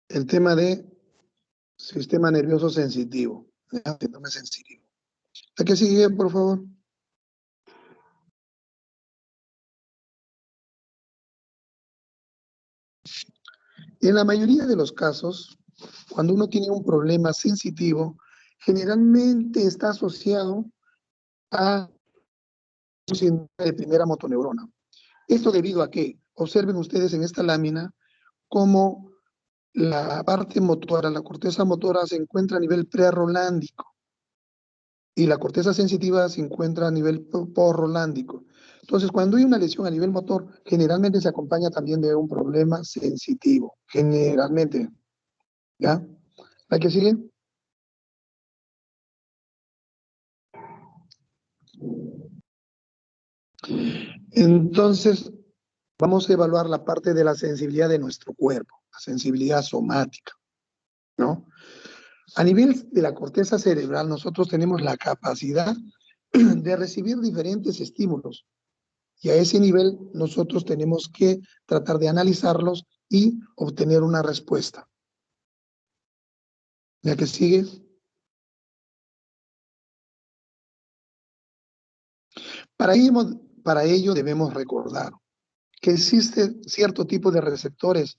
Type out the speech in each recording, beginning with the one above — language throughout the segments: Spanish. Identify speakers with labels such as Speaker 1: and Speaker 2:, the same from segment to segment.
Speaker 1: el tema de sistema nervioso sensitivo. Síndrome sensitivo. ¿A qué sigue, por favor? En la mayoría de los casos, cuando uno tiene un problema sensitivo, generalmente está asociado a un síndrome de primera motoneurona. Esto debido a que, observen ustedes en esta lámina, cómo la parte motora, la corteza motora se encuentra a nivel prerolándico y la corteza sensitiva se encuentra a nivel posrolándico. Entonces, cuando hay una lesión a nivel motor, generalmente se acompaña también de un problema sensitivo, generalmente. ¿Ya? ¿La que sigue? Entonces, vamos a evaluar la parte de la sensibilidad de nuestro cuerpo, la sensibilidad somática, ¿no? A nivel de la corteza cerebral, nosotros tenemos la capacidad de recibir diferentes estímulos. Y a ese nivel, nosotros tenemos que tratar de analizarlos y obtener una respuesta. ¿La que sigue? Para ello debemos recordar que existe cierto tipo de receptores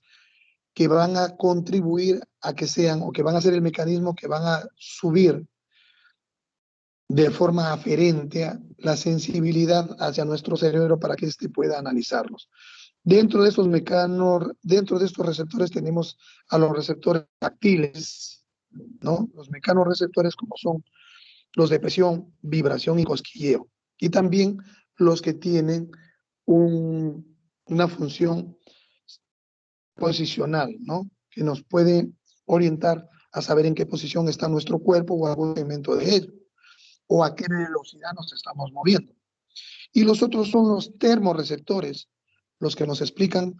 Speaker 1: que van a contribuir a que sean, o que van a ser el mecanismo que van a subir de forma aferente a la sensibilidad hacia nuestro cerebro para que éste pueda analizarlos. Dentro de estos receptores tenemos a los receptores táctiles, ¿no? Los mecanorreceptores como son los de presión, vibración y cosquilleo. Y también los que tienen una función posicional, ¿no? Que nos puede orientar a saber en qué posición está nuestro cuerpo o algún elemento de ello, o a qué velocidad nos estamos moviendo. Y los otros son los termorreceptores, los que nos explican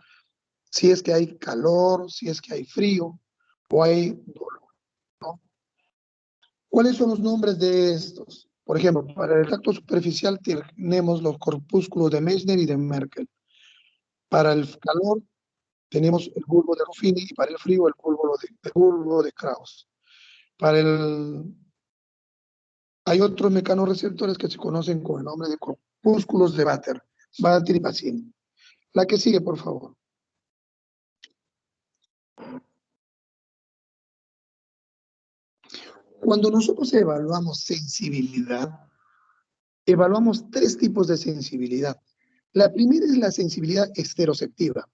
Speaker 1: si es que hay calor, si es que hay frío o hay dolor, ¿no? ¿Cuáles son los nombres de estos? Por ejemplo, para el tacto superficial tenemos los corpúsculos de Meissner y de Merkel. Para el calor tenemos el bulbo de Ruffini y para el frío el bulbo de Krauss. Hay otros mecanorreceptores que se conocen con el nombre de corpúsculos de Vater y Pacini. La que sigue, por favor. Cuando nosotros evaluamos sensibilidad, evaluamos tres tipos de sensibilidad. La primera es la sensibilidad esteroceptiva.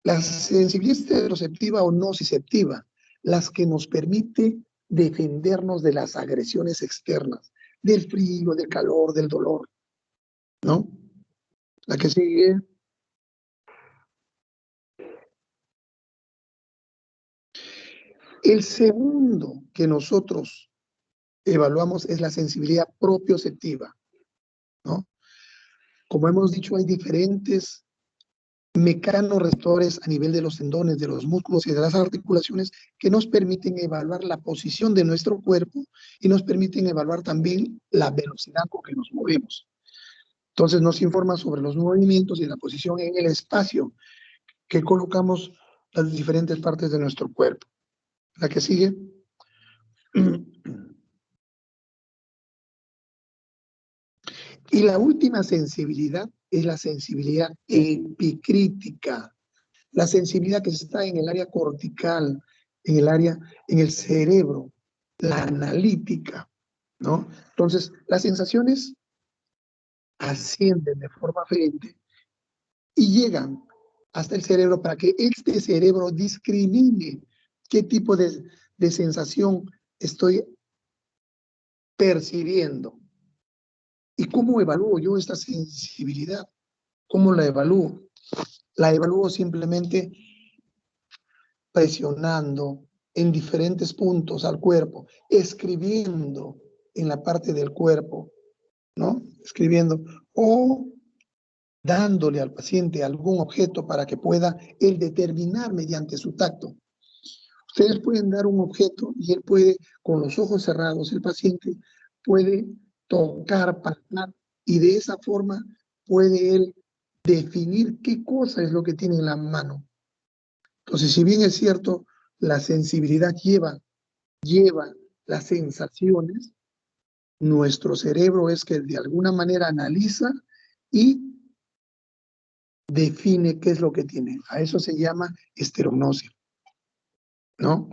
Speaker 1: La sensibilidad esteroceptiva o nociceptiva, las que nos permite defendernos de las agresiones externas, del frío, del calor, del dolor, ¿no? La que sigue. El segundo que nosotros evaluamos es la sensibilidad propioceptiva, ¿no? Como hemos dicho, hay diferentes mecanorreceptores a nivel de los tendones, de los músculos y de las articulaciones que nos permiten evaluar la posición de nuestro cuerpo y nos permiten evaluar también la velocidad con que nos movemos. Entonces nos informa sobre los movimientos y la posición en el espacio que colocamos las diferentes partes de nuestro cuerpo. La que sigue. Y la última sensibilidad es la sensibilidad epicrítica, la sensibilidad que está en el área cortical, en el cerebro, la analítica, ¿no? Entonces, las sensaciones ascienden de forma aferente y llegan hasta el cerebro para que este cerebro discrimine qué tipo de sensación estoy percibiendo. ¿Y cómo evalúo yo esta sensibilidad? ¿Cómo la evalúo? La evalúo simplemente presionando en diferentes puntos al cuerpo, escribiendo en la parte del cuerpo, ¿no? Escribiendo o dándole al paciente algún objeto para que pueda él determinar mediante su tacto. Ustedes pueden dar un objeto y él puede, con los ojos cerrados, el paciente puede tocar, palpar y de esa forma puede él definir qué cosa es lo que tiene en la mano. Entonces, si bien es cierto, la sensibilidad lleva las sensaciones, nuestro cerebro es que de alguna manera analiza y define qué es lo que tiene. A eso se llama esterognosia, ¿no?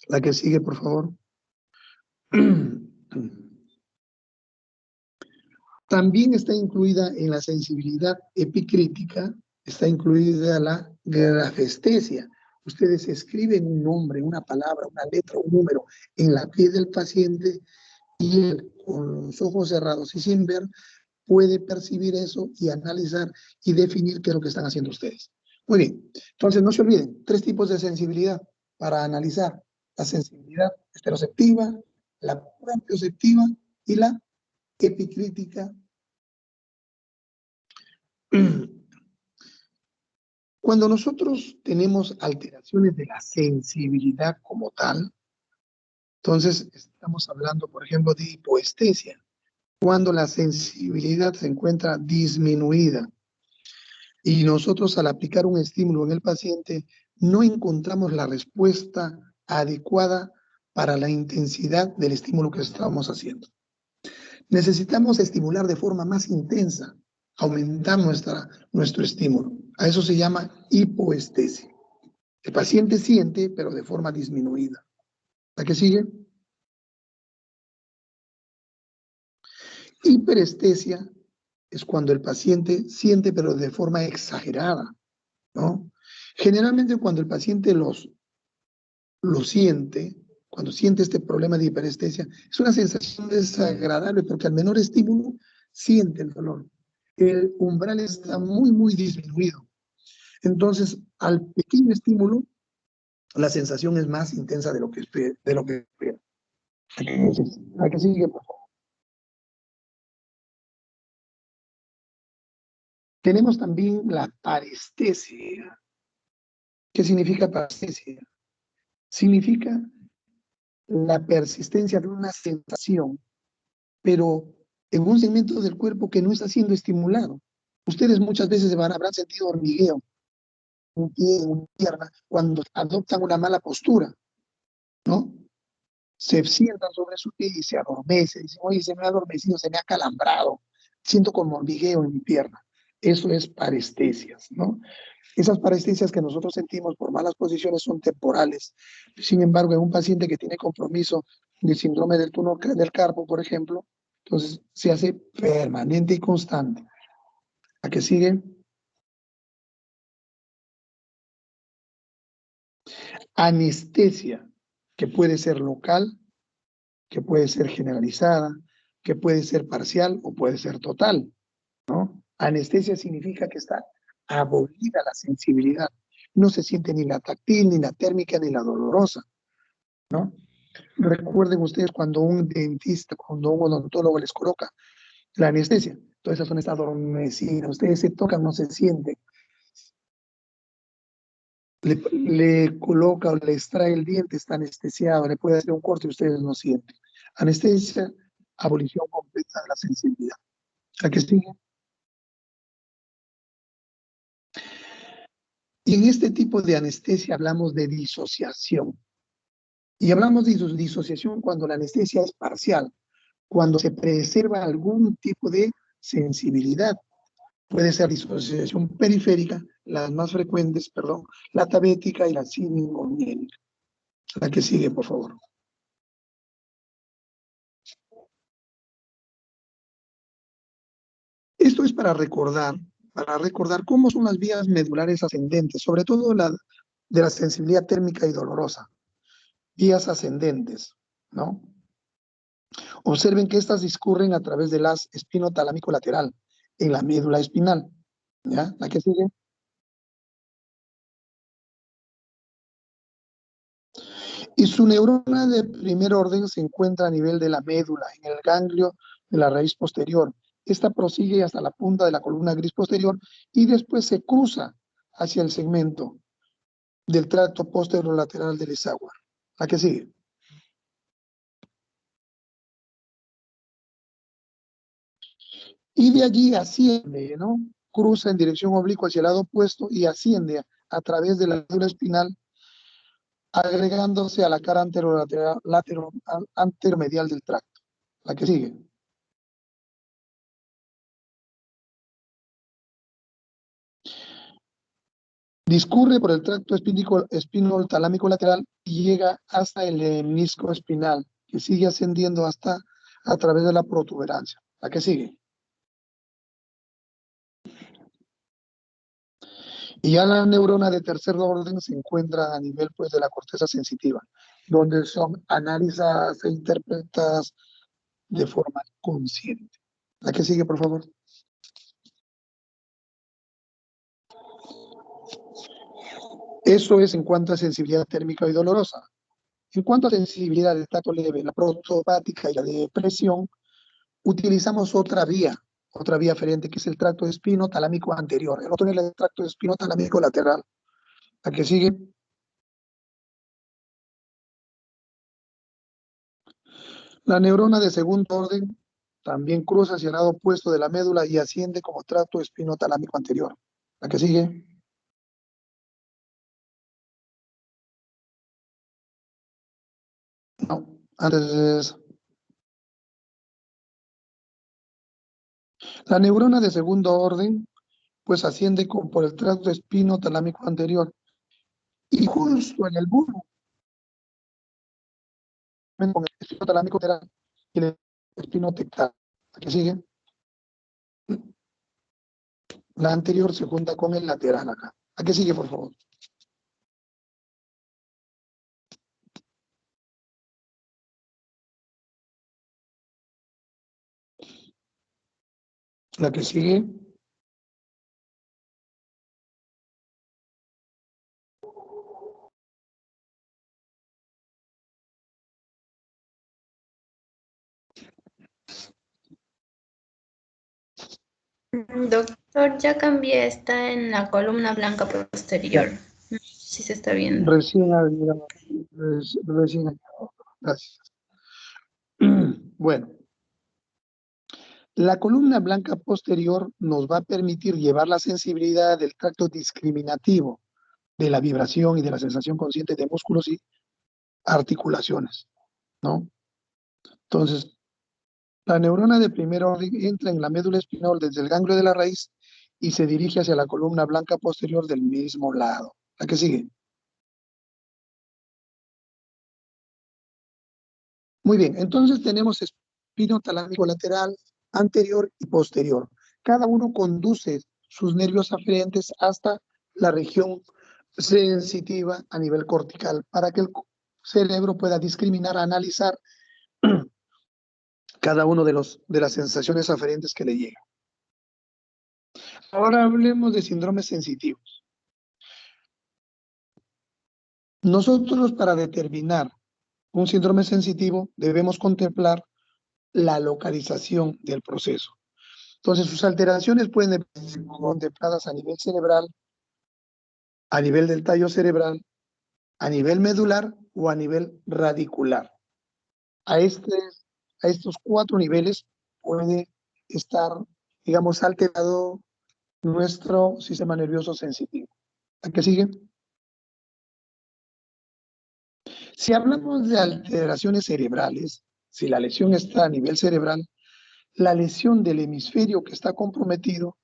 Speaker 1: La que sigue, por favor. También está incluida en la sensibilidad epicrítica, está incluida la grafestesia. Ustedes escriben un nombre, una palabra, una letra, un número en la piel del paciente y él, con los ojos cerrados y sin ver, puede percibir eso y analizar y definir qué es lo que están haciendo ustedes. Muy bien, entonces no se olviden, 3 tipos de sensibilidad para analizar: la sensibilidad esteroceptiva, la propioceptiva y la epicrítica. Cuando nosotros tenemos alteraciones de la sensibilidad como tal, entonces estamos hablando, por ejemplo, de hipoestesia, cuando la sensibilidad se encuentra disminuida y nosotros al aplicar un estímulo en el paciente no encontramos la respuesta adecuada para la intensidad del estímulo que estamos haciendo. Necesitamos estimular de forma más intensa, aumentar nuestro estímulo. A eso se llama hipoestesia. El paciente siente, pero de forma disminuida. ¿La que sigue? Hiperestesia es cuando el paciente siente, pero de forma exagerada, ¿no? Generalmente cuando el paciente lo siente, cuando siente este problema de hiperestesia, es una sensación desagradable porque al menor estímulo siente el dolor. El umbral está muy, muy disminuido. Entonces, al pequeño estímulo, la sensación es más intensa de lo que espera. ¿A qué sigue, por favor? Tenemos también la parestesia. ¿Qué significa parestesia? Significa la persistencia de una sensación, pero en un segmento del cuerpo que no está siendo estimulado. Ustedes muchas veces habrán sentido hormigueo en un pie, en una pierna, cuando adoptan una mala postura, ¿no? Se sientan sobre su pie y se adormece. Dicen, oye, se me ha adormecido, se me ha calambrado, siento como hormigueo en mi pierna. Eso es parestesias, ¿no? Esas parestesias que nosotros sentimos por malas posiciones son temporales. Sin embargo, en un paciente que tiene compromiso de síndrome del túnel del carpo, por ejemplo, entonces se hace permanente y constante. ¿A qué sigue? Anestesia, que puede ser local, que puede ser generalizada, que puede ser parcial o puede ser total, ¿no? Anestesia significa que está abolida la sensibilidad. No se siente ni la táctil, ni la térmica, ni la dolorosa, ¿no? Recuerden ustedes cuando un dentista, cuando un odontólogo les coloca la anestesia, toda esa zona está adormecida, ustedes se tocan, no se sienten. Le coloca o le extrae el diente, está anestesiado, le puede hacer un corte y ustedes no sienten. Anestesia, abolición completa de la sensibilidad. ¿A qué sigue? Y en este tipo de anestesia hablamos de disociación. Y hablamos de disociación cuando la anestesia es parcial, cuando se preserva algún tipo de sensibilidad. Puede ser disociación periférica, las más frecuentes, perdón, la tabética y la siningoniénica. La que sigue, por favor. Esto es para recordar cómo son las vías medulares ascendentes, sobre todo la de la sensibilidad térmica y dolorosa. Vías ascendentes, ¿no? Observen que estas discurren a través del haz espinotalámico lateral, en la médula espinal. ¿Ya? ¿La que sigue? Y su neurona de primer orden se encuentra a nivel de la médula, en el ganglio de la raíz posterior. Esta prosigue hasta la punta de la columna gris posterior y después se cruza hacia el segmento del tracto posterolateral del Esaguar. ¿La que sigue? Y de allí asciende, ¿no? Cruza en dirección oblicua hacia el lado opuesto y asciende a través de la médula espinal agregándose a la cara anteromedial del tracto. La que sigue. Discurre por el tracto espinotalámico lateral y llega hasta el menisco espinal, que sigue ascendiendo hasta a través de la protuberancia. La que sigue. Y ya la neurona de tercer orden se encuentra a nivel pues, de la corteza sensitiva, donde son analizadas e interpretadas de forma consciente. La que sigue, por favor. Eso es en cuanto a sensibilidad térmica y dolorosa. En cuanto a sensibilidad del tacto leve, la prostopática y la de presión, utilizamos otra vía aferente, que es el tracto espinotalámico anterior. El otro es el tracto espinotalámico lateral. La que sigue. La neurona de segundo orden también cruza hacia el lado opuesto de la médula y asciende como tracto espinotalámico anterior. La que sigue. No, antes es... La neurona de segundo orden pues asciende por el tracto espinotalámico anterior y justo en el bulbo con el espinotalámico lateral y el espinotectal. La que sigue. La anterior se junta con el lateral acá. ¿A qué sigue, por favor? La que sigue.
Speaker 2: Doctor, ya cambié, está en la columna blanca posterior. No sé si se está viendo.
Speaker 1: Recién ha llegado. Recién ha llegado. Gracias. Bueno, la columna blanca posterior nos va a permitir llevar la sensibilidad del tracto discriminativo de la vibración y de la sensación consciente de músculos y articulaciones, ¿no? Entonces, la neurona de primer orden entra en la médula espinal desde el ganglio de la raíz y se dirige hacia la columna blanca posterior del mismo lado. ¿La que sigue? Muy bien, entonces tenemos espino talámico lateral, anterior y posterior. Cada uno conduce sus nervios aferentes hasta la región sensitiva a nivel cortical para que el cerebro pueda discriminar, analizar cada uno de las sensaciones aferentes que le llegan. Ahora hablemos de síndromes sensitivos. Nosotros para determinar un síndrome sensitivo debemos contemplar la localización del proceso. Entonces, sus alteraciones pueden ser contempladas a nivel cerebral, a nivel del tallo cerebral, a nivel medular o a nivel radicular. A, a estos 4 niveles puede estar, digamos, alterado nuestro sistema nervioso sensitivo. ¿A qué sigue? Si hablamos de alteraciones cerebrales, si la lesión está a nivel cerebral, la lesión del hemisferio que está comprometido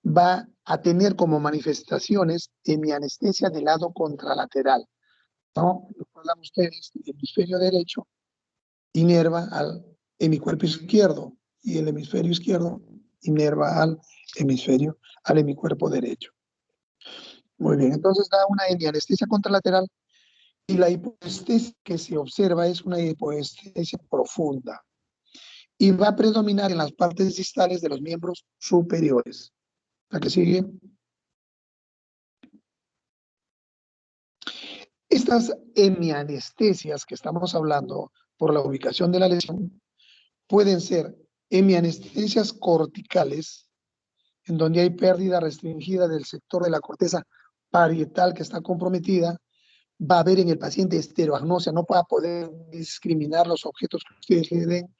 Speaker 1: va a tener como manifestaciones hemianestesia del lado contralateral, ¿no? Recuerdan ustedes, el hemisferio derecho inerva al hemicuerpo izquierdo y el hemisferio izquierdo inerva al hemicuerpo derecho. Muy bien, entonces da una hemianestesia contralateral y la hipoestesia que se observa es una hipoestesia profunda y va a predominar en las partes distales de los miembros superiores. ¿La que sigue? Estas hemianestesias que estamos hablando por la ubicación de la lesión pueden ser hemianestesias corticales, en donde hay pérdida restringida del sector de la corteza parietal que está comprometida. Va a haber en el paciente estereoagnosia, no va a poder discriminar los objetos que ustedes le den.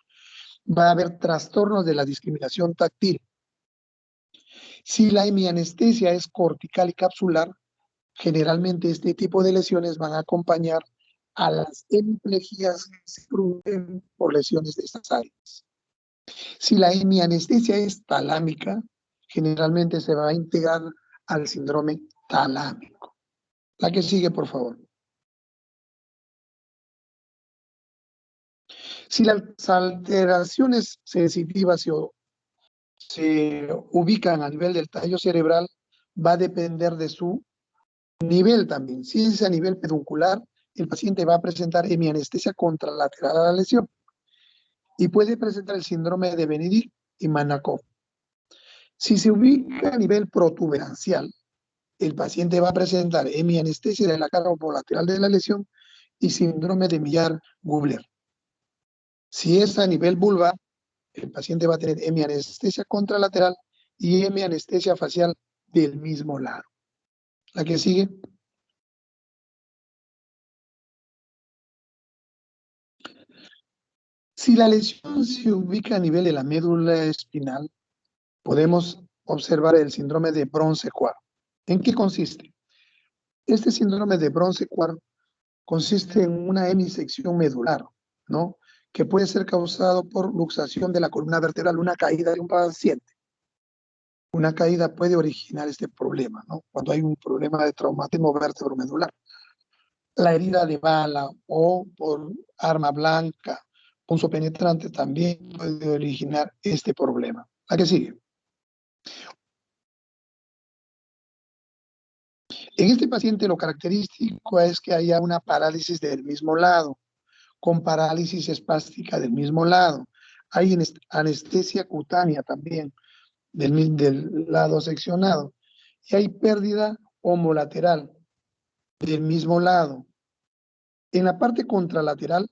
Speaker 1: Va a haber trastornos de la discriminación táctil. Si la hemianestesia es cortical y capsular, Generalmente este tipo de lesiones van a acompañar a las hemiplejías que se producen por lesiones de estas áreas. Si la hemianestesia es talámica, generalmente se va a integrar al síndrome talámico. La que sigue, por favor. Si las alteraciones sensitivas se ubican a nivel del tallo cerebral, va a depender de su nivel también. Si es a nivel peduncular, el paciente va a presentar hemianestesia contralateral a la lesión y puede presentar el síndrome de Benedict y Manakov. Si se ubica a nivel protuberancial, el paciente va a presentar hemianestesia de la cara lateral de la lesión y síndrome de Millar-Gubler. Si es a nivel vulvar, el paciente va a tener hemianestesia contralateral y hemianestesia facial del mismo lado. La que sigue. Si la lesión se ubica a nivel de la médula espinal, podemos observar el síndrome de Bronce-Quart. ¿En qué consiste? Este síndrome de Bronce-Quart consiste en una hemisección medular, ¿no? Que puede ser causado por luxación de la columna vertebral, una caída de un paciente. Una caída puede originar este problema, ¿no? Cuando hay un problema de traumatismo vertebromedular. La herida de bala o por arma blanca, punzo penetrante, también puede originar este problema. ¿A qué sigue? En este paciente lo característico es que haya una parálisis del mismo lado, con parálisis espástica del mismo lado. Hay anestesia cutánea también del lado seccionado. Y hay pérdida homolateral del mismo lado. En la parte contralateral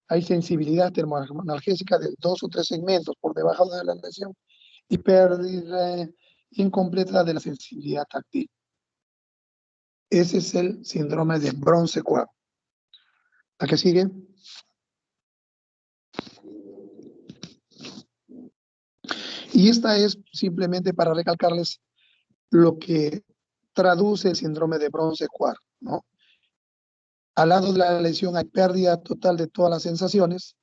Speaker 1: hay sensibilidad termoanalgésica de 2 o 3 segmentos por debajo de la lesión y pérdida incompleta de la sensibilidad táctil. Ese es el síndrome de Bronce-Quart. ¿La que sigue? Y esta es simplemente para recalcarles lo que traduce el síndrome de Bronce-Quart, ¿no? Al lado de la lesión hay pérdida total de todas las sensaciones,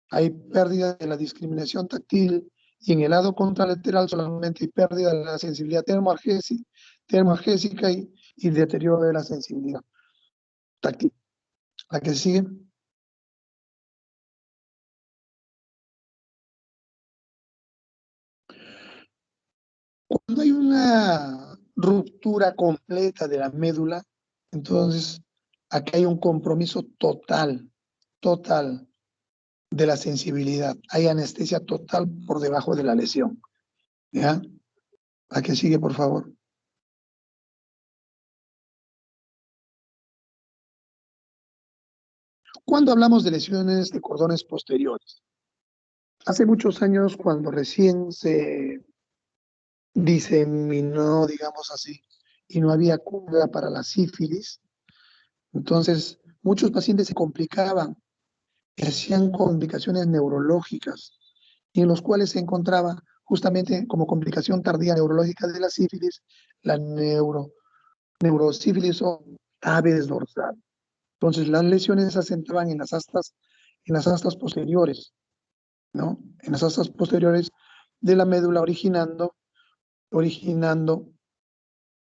Speaker 1: hay pérdida de la discriminación táctil y en el lado contralateral solamente hay pérdida de la sensibilidad termoagésica y deterioro de la sensibilidad táctil. ¿La que sigue? Cuando hay una ruptura completa de la médula, entonces aquí hay un compromiso total de la sensibilidad. Hay anestesia total por debajo de la lesión. ¿Ya? ¿La que sigue, por favor? Cuando hablamos de lesiones de cordones posteriores, hace muchos años, cuando recién se diseminó, digamos así, y no había cura para la sífilis, entonces muchos pacientes se complicaban, hacían complicaciones neurológicas, y en los cuales se encontraba justamente como complicación tardía neurológica de la sífilis, la neurosífilis o tabes dorsal. Entonces las lesiones se asentaban en las astas posteriores, ¿no? En las astas posteriores de la médula originando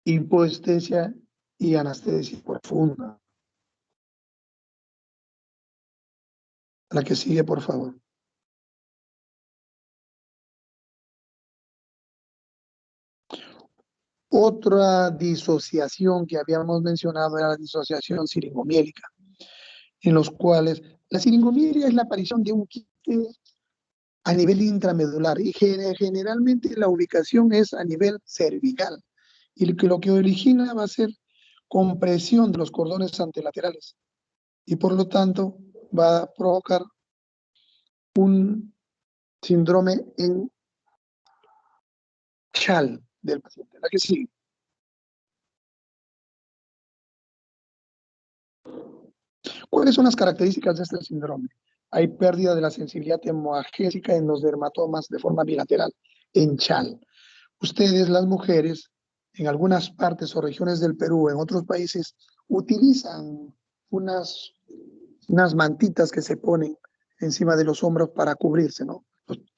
Speaker 1: hipoestesia y anestesia profunda. La que sigue, por favor. Otra disociación que habíamos mencionado era la disociación siringomiélica, en los cuales la siringomielia es la aparición de un quiste a nivel intramedular y generalmente la ubicación es a nivel cervical y lo que origina va a ser compresión de los cordones antelaterales y por lo tanto va a provocar un síndrome en chal del paciente. La que sigue. ¿Cuáles son las características de este síndrome? Hay pérdida de la sensibilidad hemorrágica en los dermatomas de forma bilateral, en chal. Ustedes, las mujeres, en algunas partes o regiones del Perú, en otros países, utilizan unas mantitas que se ponen encima de los hombros para cubrirse, ¿no?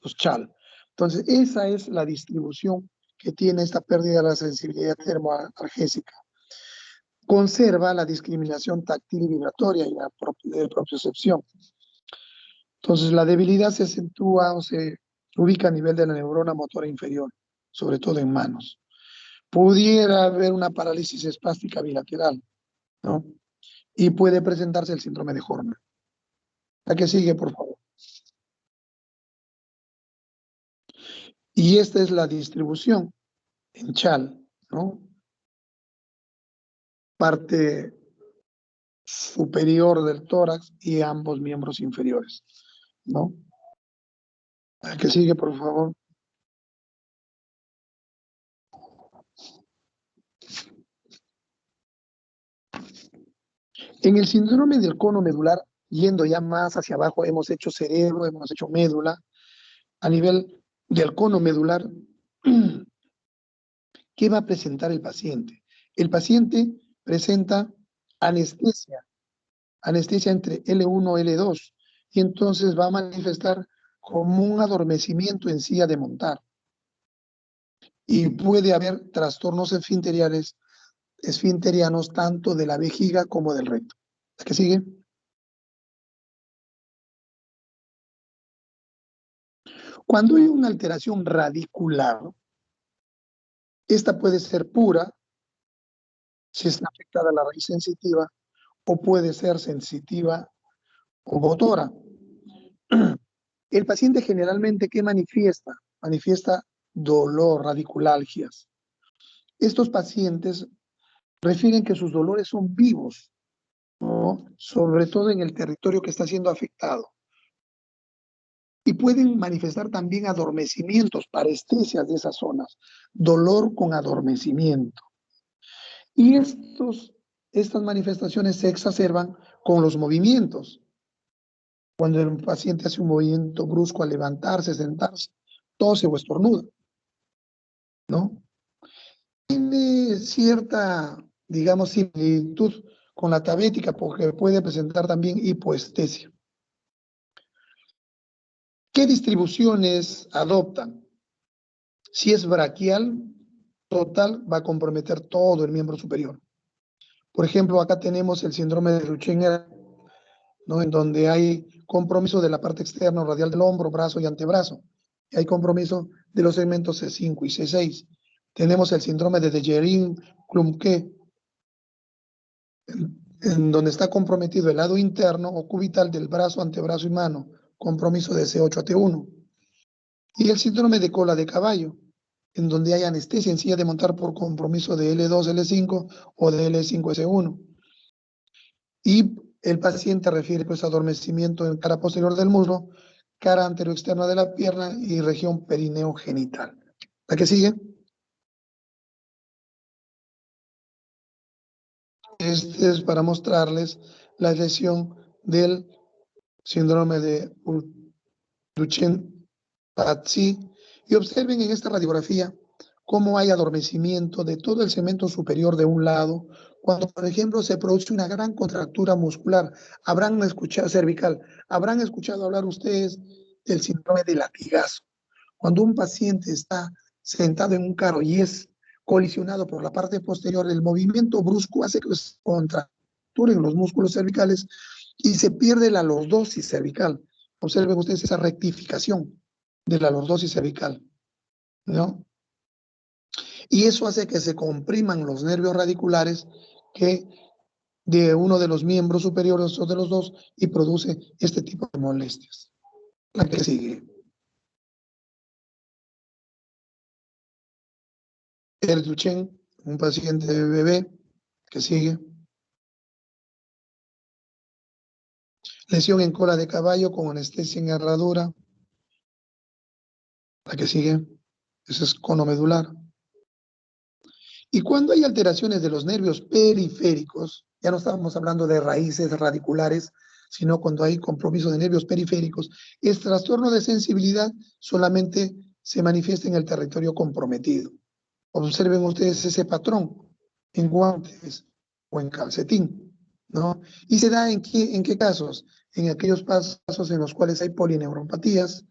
Speaker 1: Los chal. Entonces, esa es la distribución que tiene esta pérdida de la sensibilidad termoalgésica. Conserva la discriminación táctil y vibratoria y la de propiocepción. Entonces, la debilidad se acentúa o se ubica a nivel de la neurona motora inferior, sobre todo en manos. Pudiera haber una parálisis espástica bilateral, ¿no? Y puede presentarse el síndrome de Horner. La que sigue, por favor. Y esta es la distribución en chal, ¿no? Parte superior del tórax y ambos miembros inferiores, ¿no? La que sigue, por favor. En el síndrome del cono medular, yendo ya más hacia abajo, hemos hecho cerebro, hemos hecho médula. A nivel del cono medular, ¿qué va a presentar el paciente? El paciente presenta anestesia entre L1 y L2, y entonces va a manifestar como un adormecimiento en silla de montar. Y puede haber trastornos esfinterianos tanto de la vejiga como del recto. ¿Qué sigue? Cuando hay una alteración radicular, esta puede ser pura, si está afectada la raíz sensitiva, o puede ser sensitiva o motora. El paciente generalmente, ¿qué manifiesta? Manifiesta dolor, radiculalgias. Estos pacientes refieren que sus dolores son vivos, ¿no? Sobre todo en el territorio que está siendo afectado. Y pueden manifestar también adormecimientos, parestesias de esas zonas, dolor con adormecimiento. Y estas manifestaciones se exacerban con los movimientos. Cuando el paciente hace un movimiento brusco al levantarse, sentarse, tose o estornuda, ¿no? Tiene cierta, digamos, similitud con la tabequia porque puede presentar también hipoestesia. ¿Qué distribuciones adoptan? Si es braquial, total, va a comprometer todo el miembro superior. Por ejemplo, acá tenemos el síndrome de Duchenne, ¿no? En donde hay compromiso de la parte externa radial del hombro, brazo y antebrazo. Y hay compromiso de los segmentos C5 y C6. Tenemos el síndrome de Dejerin-Klumke, en donde está comprometido el lado interno o cubital del brazo, antebrazo y mano, compromiso de C8 a T1. Y el síndrome de cola de caballo, en donde hay anestesia en silla de montar por compromiso de L2, L5 o de L5, S1. Y el paciente refiere pues adormecimiento en cara posterior del muslo, cara anteroexterna de la pierna y región perineo genital. ¿La que sigue? Este es para mostrarles la lesión del síndrome de Duchenne-Patzy. Y observen en esta radiografía cómo hay adormecimiento de todo el segmento superior de un lado, cuando, por ejemplo, se produce una gran contractura muscular. Habrán escuchado, cervical, habrán escuchado hablar ustedes del síndrome de latigazo. Cuando un paciente está sentado en un carro y es colisionado por la parte posterior, el movimiento brusco hace que se contracturen los músculos cervicales y se pierde la lordosis cervical. Observen ustedes esa rectificación de la lordosis cervical, ¿no? Y eso hace que se compriman los nervios radiculares que de uno de los miembros superiores o de los dos y produce este tipo de molestias. La que sigue. El Duchenne, un paciente bebé que sigue. Lesión en cola de caballo con anestesia en herradura. La que sigue. Ese es cono medular. Y cuando hay alteraciones de los nervios periféricos, ya no estamos hablando de raíces radiculares, sino cuando hay compromiso de nervios periféricos, el trastorno de sensibilidad solamente se manifiesta en el territorio comprometido. Observen ustedes ese patrón en guantes o en calcetín, ¿no? ¿Y se da en qué casos? En aquellos casos en los cuales hay polineuropatías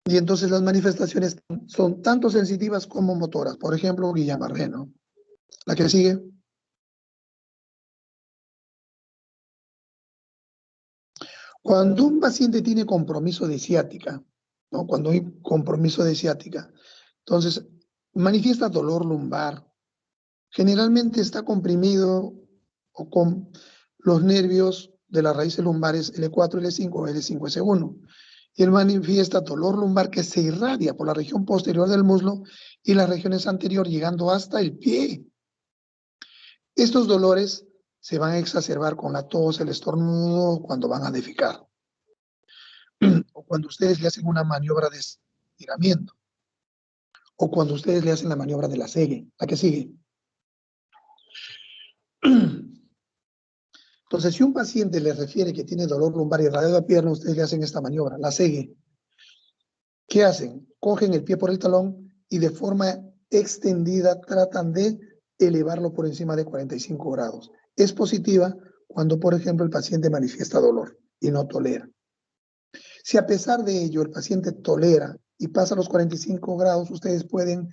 Speaker 1: y entonces las manifestaciones son tanto sensitivas como motoras. Por ejemplo, Guillain-Barré, ¿no? La que sigue. Cuando un paciente tiene compromiso de ciática, ¿no? Cuando hay compromiso de ciática, entonces manifiesta dolor lumbar. Generalmente está comprimido o con los nervios de las raíces lumbares L4, L5 o L5, S1. Y él manifiesta dolor lumbar que se irradia por la región posterior del muslo y las regiones anterior llegando hasta el pie. Estos dolores se van a exacerbar con la tos, el estornudo, cuando van a defecar. O cuando ustedes le hacen una maniobra de estiramiento. O cuando ustedes le hacen la maniobra de la segue. La que sigue. Entonces, si un paciente le refiere que tiene dolor lumbar y radio de la pierna, ustedes le hacen esta maniobra, la segue. ¿Qué hacen? Cogen el pie por el talón y de forma extendida tratan de elevarlo por encima de 45 grados. Es positiva cuando, por ejemplo, el paciente manifiesta dolor y no tolera. Si a pesar de ello el paciente tolera y pasa los 45 grados, ustedes pueden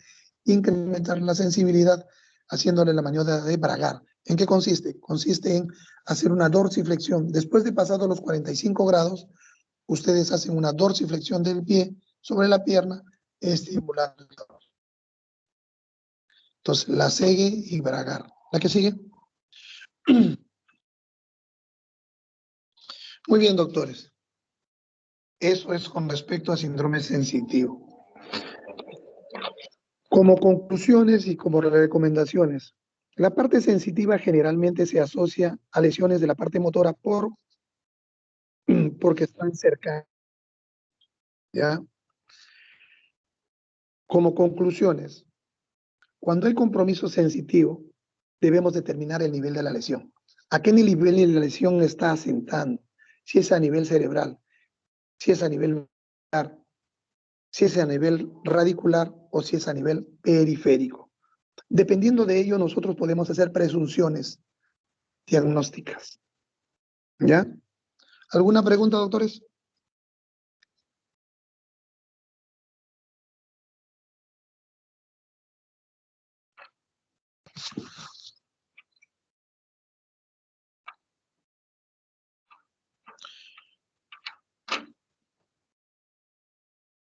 Speaker 1: incrementar la sensibilidad haciéndole la maniobra de Bragar. ¿En qué consiste? Consiste en hacer una dorsiflexión. Después de pasado los 45 grados, ustedes hacen una dorsiflexión del pie sobre la pierna, estimulando el dolor. Entonces, la segue y Bragar. ¿La que sigue? Muy bien, doctores. Eso es con respecto a síndrome sensitivo. Como conclusiones y como recomendaciones, la parte sensitiva generalmente se asocia a lesiones de la parte motora porque están cerca, ¿ya? Como conclusiones, cuando hay compromiso sensitivo, debemos determinar el nivel de la lesión. ¿A qué nivel de la lesión está asentando? Si es a nivel cerebral, si es a nivel muscular, si es a nivel radicular o si es a nivel periférico. Dependiendo de ello, nosotros podemos hacer presunciones diagnósticas. ¿Ya? ¿Alguna pregunta, doctores?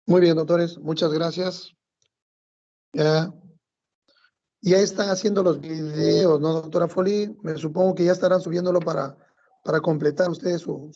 Speaker 1: Muy bien, doctores, muchas gracias. Ya, ya están haciendo los videos, ¿no, doctora Foley? Me supongo que ya estarán subiéndolo para completar ustedes su